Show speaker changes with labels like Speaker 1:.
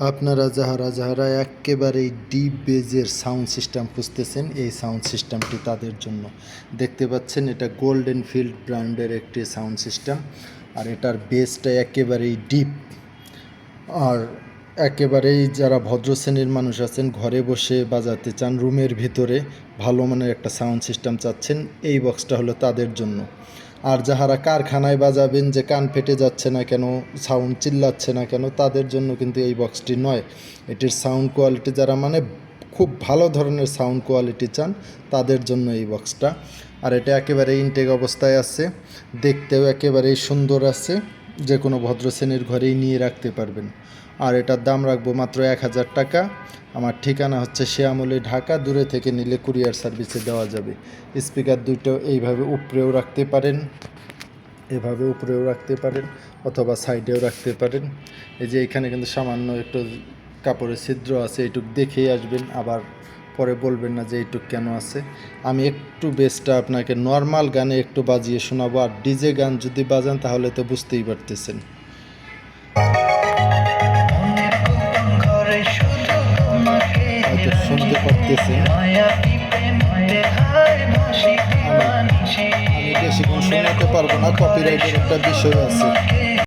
Speaker 1: আপনারা যাহারা এক্কেবারেই ডিপ বেজের সাউন্ড সিস্টেম খুঁজতেছেন, এই সাউন্ড সিস্টেমটি তাদের জন্য। দেখতে পাচ্ছেন এটা গোল্ডেন ফিল্ড ব্র্যান্ডের একটি সাউন্ড সিস্টেম, আর এটার বেসটা একেবারেই ডিপ। আর একেবারেই যারা ভদ্র শ্রেণীর মানুষ আছেন, ঘরে বসে বাজাতে চান, রুমের ভিতরে ভালো মানের একটা সাউন্ড সিস্টেম চাচ্ছেন, এই বক্সটা হলো তাদের জন্য। আর যাহারা কারখানায় বাজাবেন, যে কান ফেটে যাচ্ছে না কেন, সাউন্ড চিল্লাচ্ছে না কেন, তাদের জন্য কিন্তু এই বক্সটি নয়। এটির সাউন্ড কোয়ালিটি যারা খুব ভালো ধরনের সাউন্ড কোয়ালিটি চান, তাদের জন্য এই বক্সটা। আর এটা একেবারে ইনটেক অবস্থায় আছে, দেখতেও একেবারেই সুন্দর আছে, যে কোনো ভদ্র শ্রেণীর ঘরেই নিয়ে রাখতে পারবেন। আর এটার দাম রাখবো মাত্র 1000 টাকা। আমার ঠিকানা হচ্ছে শিয়ামলি, ঢাকা। দূরে থেকে নিলে কুরিয়ার সার্ভিসে দেওয়া যাবে। স্পিকার দুটো এইভাবে উপরেও রাখতে পারেন, এভাবে উপরেও রাখতে পারেন, অথবা সাইডেও রাখতে পারেন। এই যে এখানে কিন্তু সামান্য একটু কাপড়ের ছিদ্র আছে, এইটুক দেখেই আসবেন, আবার পরে বলবেন না যে এইটুক কেন আছে। আমি একটু বেসটা আপনাকে নর্মাল গানে একটু বাজিয়ে শোনাবো, আর ডিজে গান যদি বাজান তাহলে তো বুঝতেই পারতেছেন। হয়তো শুনতে পারতেছেন, আমি বেশিক্ষণ শোনাতে পারবো না, কপিরাইটের একটা বিষয় আছে।